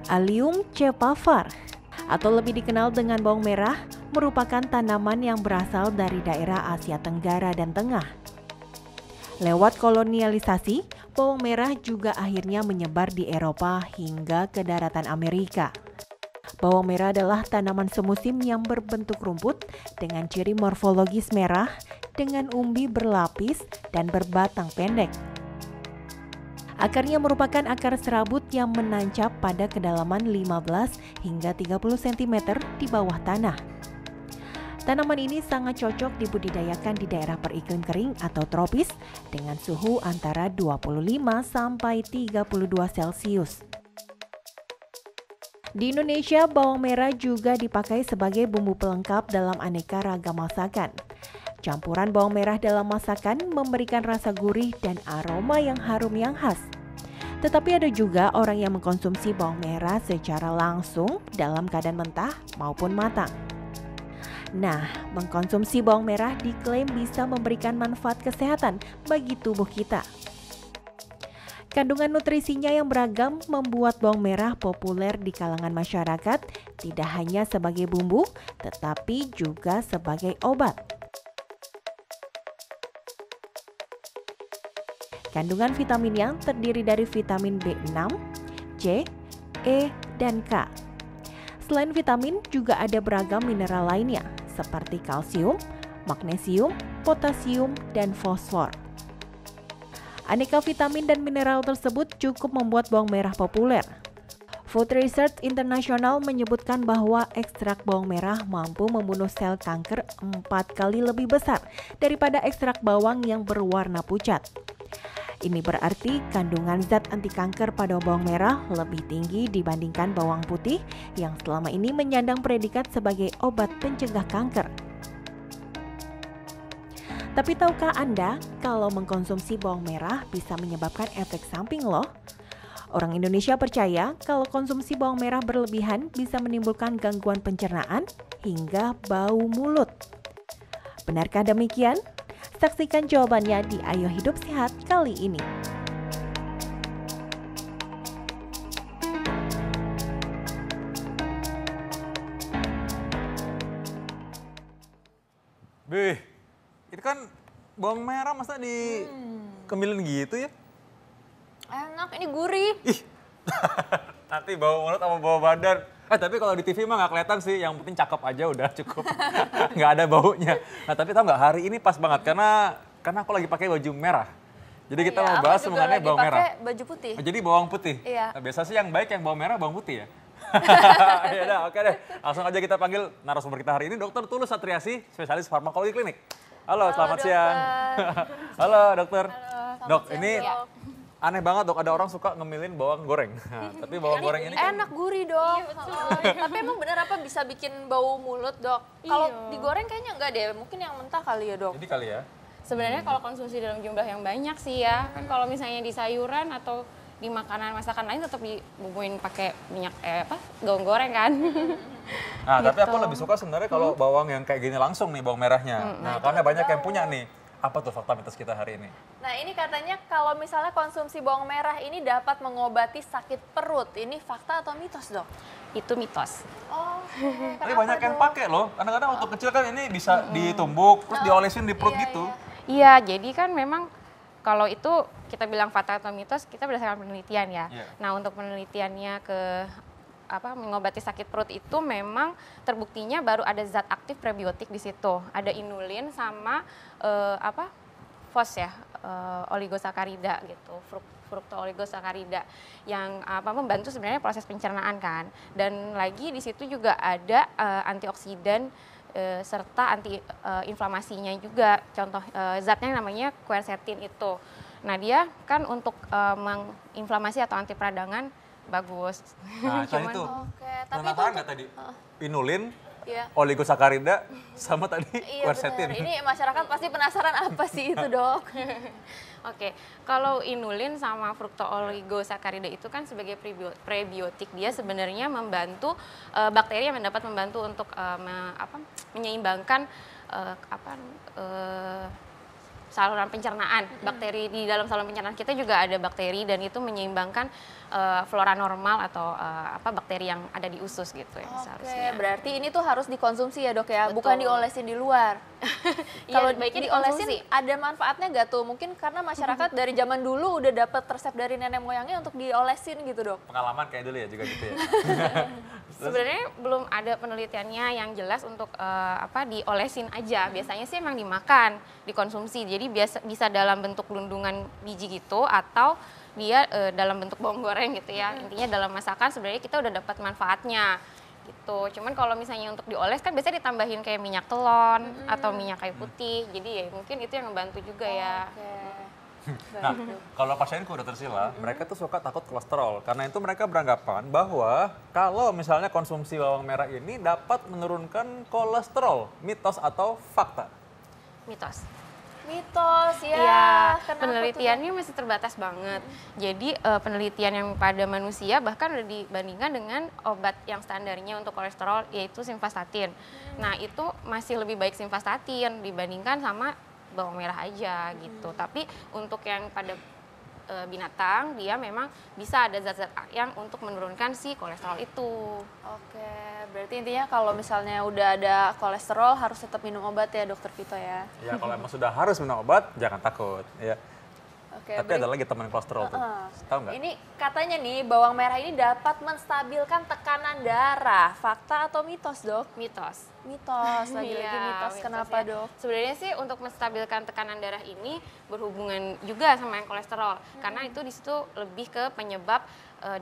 Allium cepavar, atau lebih dikenal dengan bawang merah, merupakan tanaman yang berasal dari daerah Asia Tenggara dan Tengah. Lewat kolonialisasi, bawang merah juga akhirnya menyebar di Eropa hingga ke daratan Amerika. Bawang merah adalah tanaman semusim yang berbentuk rumput dengan ciri morfologis merah dengan umbi berlapis dan berbatang pendek. Akarnya merupakan akar serabut yang menancap pada kedalaman 15 hingga 30 cm di bawah tanah. Tanaman ini sangat cocok dibudidayakan di daerah beriklim kering atau tropis dengan suhu antara 25 sampai 32 Celcius. Di Indonesia, bawang merah juga dipakai sebagai bumbu pelengkap dalam aneka ragam masakan. Campuran bawang merah dalam masakan memberikan rasa gurih dan aroma yang harum yang khas. Tetapi ada juga orang yang mengkonsumsi bawang merah secara langsung dalam keadaan mentah maupun matang. Nah, mengkonsumsi bawang merah diklaim bisa memberikan manfaat kesehatan bagi tubuh kita. Kandungan nutrisinya yang beragam membuat bawang merah populer di kalangan masyarakat, tidak hanya sebagai bumbu, tetapi juga sebagai obat. Kandungan vitaminnya terdiri dari vitamin B6, C, E, dan K. Selain vitamin, juga ada beragam mineral lainnya, seperti kalsium, magnesium, potasium, dan fosfor. Aneka vitamin dan mineral tersebut cukup membuat bawang merah populer. Food Research International menyebutkan bahwa ekstrak bawang merah mampu membunuh sel kanker 4 kali lebih besar daripada ekstrak bawang yang berwarna pucat. Ini berarti kandungan zat anti kanker pada bawang merah lebih tinggi dibandingkan bawang putih yang selama ini menyandang predikat sebagai obat pencegah kanker. Tapi tahukah Anda kalau mengkonsumsi bawang merah bisa menyebabkan efek samping loh? Orang Indonesia percaya kalau konsumsi bawang merah berlebihan bisa menimbulkan gangguan pencernaan hingga bau mulut. Benarkah demikian? Saksikan jawabannya di Ayo Hidup Sehat kali ini. Bih, itu kan bawang merah masa dikemilin gitu ya? Enak, ini gurih. Ih, nanti bau mulut sama bau badan. Tapi kalau di TV mah nggak kelihatan sih, yang penting cakep aja udah cukup. Nggak ada baunya. Nah tapi tau nggak, hari ini pas banget karena aku lagi pakai baju merah. Jadi kita mau bahas mengenai bawang merah. Baju putih. Jadi bawang putih. Iya. Nah, biasa sih yang baik yang bawang merah, bawang putih ya. Ya udah, oke deh. Langsung aja kita panggil narasumber kita hari ini, Dr. Tulus Satriasi, spesialis farmakologi klinik. Halo, selamat siang. Halo, dokter. Halo, Dok, siang, ini Dok. aneh banget dok, ada orang suka ngemilin bawang goreng. Nah, tapi bawang goreng ini kan enak, gurih dok. Iya, betul. Tapi emang bener apa bisa bikin bau mulut dok? Kalau digoreng kayaknya enggak deh, mungkin yang mentah kali ya dok. jadi kali ya. Sebenarnya kalau konsumsi dalam jumlah yang banyak sih ya, kan kalau misalnya di sayuran atau di makanan masakan lain tetap dibumbuin pakai minyak bawang goreng kan. Nah, tapi Gitu. aku lebih suka sebenarnya kalau bawang yang kayak gini langsung nih, bawang merahnya. Nah, karena banyak yang punya nih. Apa tuh fakta mitos kita hari ini? Nah ini katanya kalau misalnya konsumsi bawang merah ini dapat mengobati sakit perut. Ini fakta atau mitos dok? Itu mitos. Oh, Tapi banyak yang pakai loh. Kadang-kadang waktu kecil kan ini bisa ditumbuk, terus diolesin di perut gitu. Iya, jadi kan memang kalau itu kita bilang fakta atau mitos, kita berdasarkan penelitian ya. Iya. Nah, untuk penelitiannya ke mengobati sakit perut itu memang terbuktinya baru ada zat aktif prebiotik di situ. Ada inulin sama FOS ya, oligosakarida gitu, fruktooligosakarida yang membantu sebenarnya proses pencernaan kan. Dan lagi di situ juga ada antioksidan serta anti inflamasinya juga. Contoh zatnya namanya quercetin itu. Nah, dia kan untuk menginflamasi atau anti peradangan bagus. Nah, tadi tuh. Oke, tapi Penasaran itu nggak tadi? Inulin, Iya. oligosakarida, sama tadi Iya quercetin. benar. Ini masyarakat pasti penasaran apa sih itu dok? Oke, kalau inulin sama fruktooligosakarida itu kan sebagai prebiotik, dia sebenarnya membantu bakteri yang dapat membantu untuk menyeimbangkan saluran pencernaan. Bakteri di dalam saluran pencernaan kita juga ada bakteri dan itu menyeimbangkan flora normal atau bakteri yang ada di usus gitu ya seharusnya. Berarti ini tuh harus dikonsumsi ya dok ya, Betul. bukan diolesin di luar. Kalau Iya, baiknya diolesin dikonsumsi. ada manfaatnya nggak tuh? Mungkin karena masyarakat dari zaman dulu udah dapat resep dari nenek moyangnya untuk diolesin gitu dok. Pengalaman kayak dulu ya juga gitu ya. Sebenarnya belum ada penelitiannya yang jelas untuk diolesin aja. Biasanya sih emang dimakan, dikonsumsi. Jadi bisa dalam bentuk lundungan biji gitu atau dia dalam bentuk bawang goreng gitu ya. Intinya dalam masakan sebenarnya kita udah dapat manfaatnya gitu. Cuman kalau misalnya untuk dioles kan biasanya ditambahin kayak minyak telon atau minyak kayu putih. Jadi ya mungkin itu yang ngebantu juga ya. Nah, kalau pasienku udah tersila, mereka tuh suka takut kolesterol. Karena itu mereka beranggapan bahwa kalau misalnya konsumsi bawang merah ini dapat menurunkan kolesterol. Mitos atau fakta? Mitos. Mitos ya. Iya, Kenapa penelitiannya masih terbatas banget. Jadi penelitian yang pada manusia bahkan udah dibandingkan dengan obat yang standarnya untuk kolesterol yaitu simvastatin. Nah itu masih lebih baik simvastatin dibandingkan sama bawang merah aja gitu. Tapi untuk yang pada binatang dia memang bisa ada zat-zat yang untuk menurunkan si kolesterol itu. Oke, berarti intinya kalau misalnya udah ada kolesterol harus tetap minum obat ya dokter Vito ya. Ya kalau emang sudah harus minum obat, jangan takut. Ya. Oke, Tapi ada lagi teman kolesterol tuh. Tahu nggak? Ini katanya nih bawang merah ini dapat menstabilkan tekanan darah. Fakta atau mitos dok? Mitos. Mitos, lagi-lagi Iya, mitos. Kenapa ya. dok? Sebenarnya sih untuk menstabilkan tekanan darah ini berhubungan juga sama yang kolesterol. Karena itu di situ lebih ke penyebab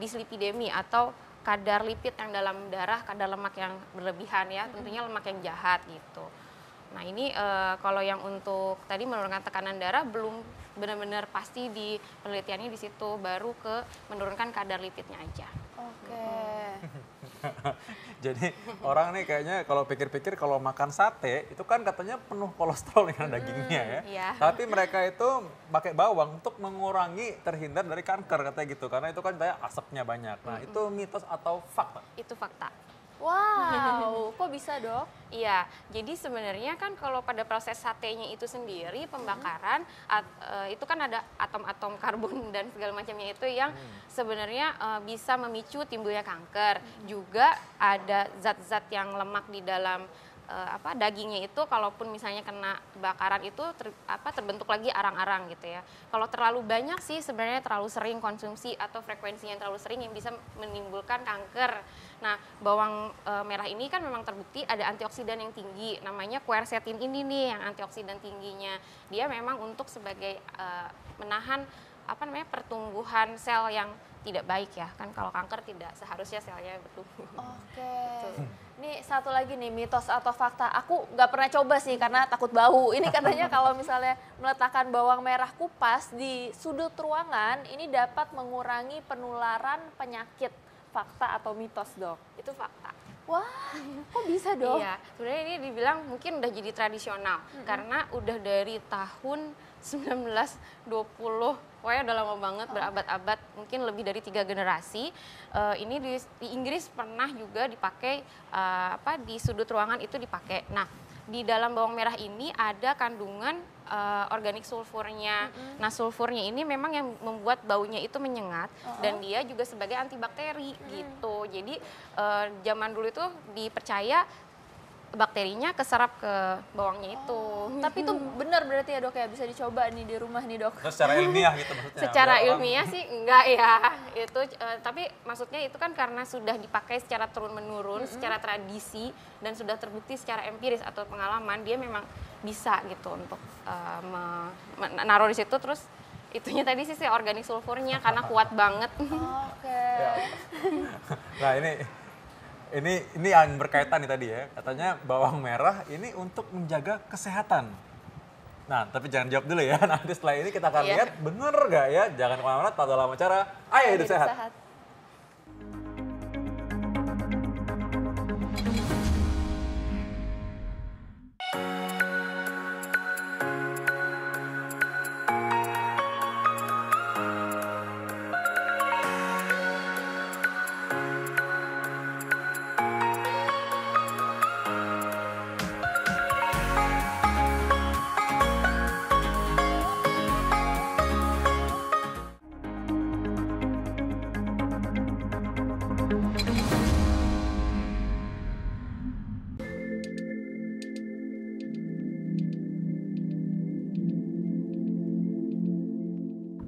dislipidemi atau kadar lipid yang dalam darah, kadar lemak yang berlebihan ya, tentunya lemak yang jahat gitu. Nah ini kalau yang untuk tadi menurunkan tekanan darah belum benar-benar pasti di penelitiannya di situ, baru ke menurunkan kadar lipidnya aja. Oke. Jadi orang nih kayaknya kalau pikir-pikir kalau makan sate itu kan katanya penuh kolesterol dengan dagingnya ya. Iya. Tapi mereka itu pakai bawang untuk mengurangi terhindar dari kanker katanya gitu. Karena itu kan kayak asapnya banyak. Nah itu mitos atau fakta? Itu fakta. Wow, kok bisa dok? Iya, jadi sebenarnya kan kalau pada proses satenya itu sendiri pembakaran itu kan ada atom-atom karbon dan segala macamnya itu yang sebenarnya bisa memicu timbulnya kanker. Juga ada zat-zat yang lemak di dalam dagingnya itu kalaupun misalnya kena bakaran itu terbentuk lagi arang-arang gitu ya. Kalau terlalu banyak sih sebenarnya terlalu sering konsumsi atau frekuensi yang terlalu sering yang bisa menimbulkan kanker. Nah, bawang merah ini kan memang terbukti ada antioksidan yang tinggi, namanya quercetin ini nih yang antioksidan tingginya. Dia memang untuk sebagai menahan pertumbuhan sel yang tidak baik ya, kan kalau kanker tidak seharusnya selnya bertumbuh. Oke. Ini satu lagi nih mitos atau fakta. Aku nggak pernah coba sih karena takut bau. Ini katanya kalau misalnya meletakkan bawang merah kupas di sudut ruangan, ini dapat mengurangi penularan penyakit. Fakta atau mitos dok? Itu fakta. Wah, kok bisa dok? Iya, sebenarnya ini dibilang mungkin udah jadi tradisional karena udah dari tahun 1920, pokoknya udah lama banget, berabad-abad, mungkin lebih dari 3 generasi. Ini di Inggris pernah juga dipakai di sudut ruangan itu dipakai. Nah, di dalam bawang merah ini ada kandungan organik sulfurnya. Nah, sulfurnya ini memang yang membuat baunya itu menyengat dan dia juga sebagai antibakteri gitu. Jadi zaman dulu itu dipercaya bakterinya keserap ke bawangnya itu. Tapi itu benar berarti ya dok ya, bisa dicoba nih di rumah nih dok. Terus secara ilmiah gitu maksudnya? Secara Biar orang- ilmiah sih enggak ya. Itu tapi maksudnya itu kan karena sudah dipakai secara turun-menurun, secara tradisi dan sudah terbukti secara empiris atau pengalaman, dia memang bisa gitu untuk menaruh di situ. Terus itunya tadi sih organik sulfurnya karena kuat banget. Oke. Nah ini yang berkaitan nih tadi ya, katanya bawang merah ini untuk menjaga kesehatan. Nah tapi jangan jawab dulu ya, nanti setelah ini kita akan Iya. lihat bener nggak ya, jangan kemana-mana, tahu dalam acara Ayo Hidup Sehat.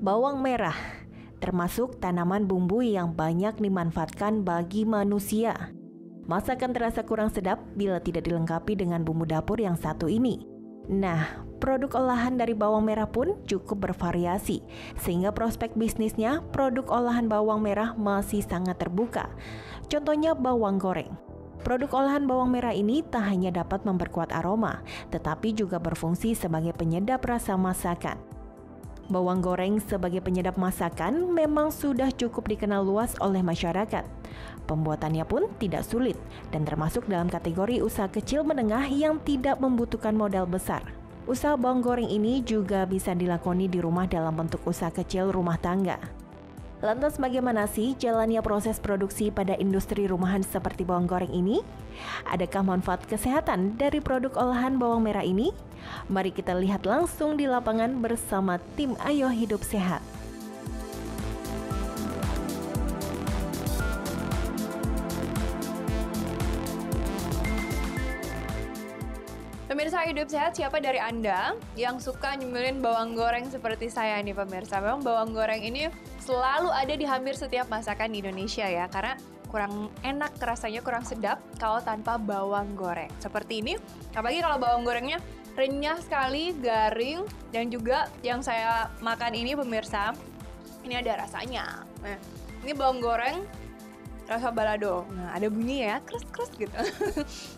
Bawang merah termasuk tanaman bumbu yang banyak dimanfaatkan bagi manusia. Masakan terasa kurang sedap bila tidak dilengkapi dengan bumbu dapur yang satu ini. Nah, produk olahan dari bawang merah pun cukup bervariasi, sehingga prospek bisnisnya produk olahan bawang merah masih sangat terbuka. Contohnya bawang goreng. Produk olahan bawang merah ini tak hanya dapat memperkuat aroma, tetapi juga berfungsi sebagai penyedap rasa masakan. Bawang goreng sebagai penyedap masakan memang sudah cukup dikenal luas oleh masyarakat. Pembuatannya pun tidak sulit dan termasuk dalam kategori usaha kecil menengah yang tidak membutuhkan modal besar. Usaha bawang goreng ini juga bisa dilakoni di rumah dalam bentuk usaha kecil rumah tangga. Lantas bagaimana sih jalannya proses produksi pada industri rumahan seperti bawang goreng ini? Adakah manfaat kesehatan dari produk olahan bawang merah ini? Mari kita lihat langsung di lapangan bersama tim Ayo Hidup Sehat. Pemirsa Hidup Sehat, siapa dari Anda yang suka nyemilin bawang goreng seperti saya nih pemirsa? Memang bawang goreng ini selalu ada di hampir setiap masakan di Indonesia ya, karena kurang enak rasanya, kurang sedap kalau tanpa bawang goreng. Seperti ini, apalagi kalau bawang gorengnya renyah sekali, garing, dan juga yang saya makan ini pemirsa, ini ada rasanya. Nah, ini bawang goreng rasa balado. Nah, ada bunyi ya, kres-kres gitu.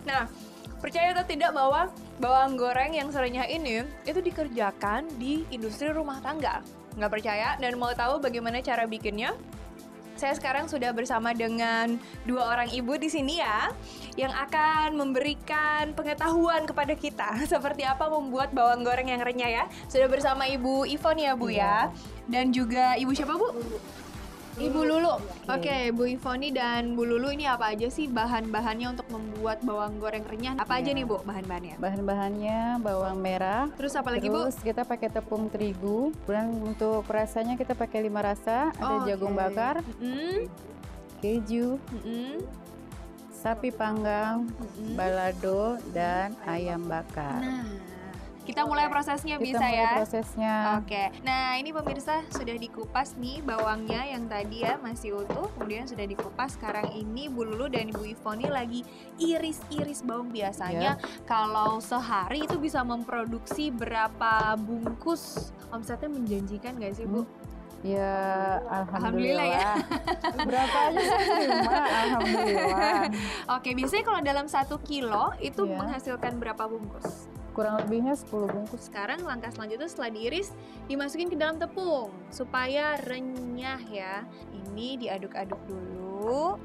Nah, percaya atau tidak bahwa bawang goreng yang serenyah ini itu dikerjakan di industri rumah tangga? Nggak percaya dan mau tahu bagaimana cara bikinnya? Saya sekarang sudah bersama dengan dua orang ibu di sini ya, yang akan memberikan pengetahuan kepada kita seperti apa membuat bawang goreng yang renyah ya. Sudah bersama Ibu Ivon ya Bu ya, dan juga Ibu siapa Bu? Ibu Lulu. Oke, Bu Ivoni dan Bu Lulu, ini apa aja sih bahan-bahannya untuk membuat bawang goreng renyah? Apa aja nih Bu bahan-bahannya? Bahan-bahannya bawang merah. Terus apa lagi Bu? Terus kita pakai tepung terigu. Dan untuk rasanya kita pakai 5 rasa. Ada jagung bakar, keju, sapi panggang, balado, dan ayam bakar. Nah, kita mulai prosesnya Kita bisa mulai ya? prosesnya. Oke, nah ini pemirsa sudah dikupas nih bawangnya yang tadi ya masih utuh, kemudian sudah dikupas. Sekarang ini Bu Lulu dan Ibu Ivoni lagi iris-iris bawang. Biasanya kalau sehari itu bisa memproduksi berapa bungkus? Omsetnya menjanjikan nggak sih Bu? Ya, Alhamdulillah ya. Berapa aja saya terima, alhamdulillah. Oke, biasanya kalau dalam 1 kilo itu Iya. menghasilkan berapa bungkus? Kurang lebihnya 10 bungkus. Sekarang langkah selanjutnya setelah diiris, dimasukin ke dalam tepung supaya renyah ya. Ini diaduk-aduk dulu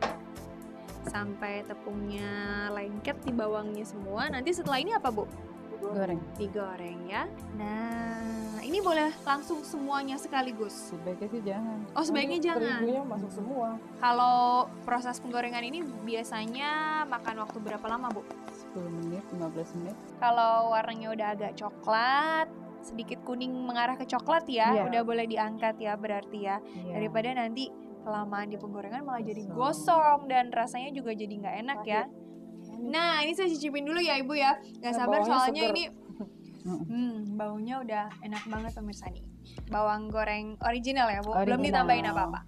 sampai tepungnya lengket di bawangnya semua. Nanti setelah ini apa Bu? Goreng. Digoreng ya. Nah, ini boleh langsung semuanya sekaligus. Sebaiknya sih jangan. Oh, sebaiknya jangan. Terigunya masuk semua. Kalau proses penggorengan ini biasanya makan waktu berapa lama Bu? 10 menit, 15 menit. Kalau warnanya udah agak coklat, sedikit kuning mengarah ke coklat ya, Iya. udah boleh diangkat ya berarti ya. Iya. Daripada nanti kelamaan di penggorengan malah jadi gosong dan rasanya juga jadi nggak enak ya. Nah, ini saya cicipin dulu ya Ibu ya. Nggak sabar bawangnya soalnya seger. ini baunya udah enak banget pemirsa nih. Bawang goreng original ya Bu, belum Original. ditambahin apa-apa.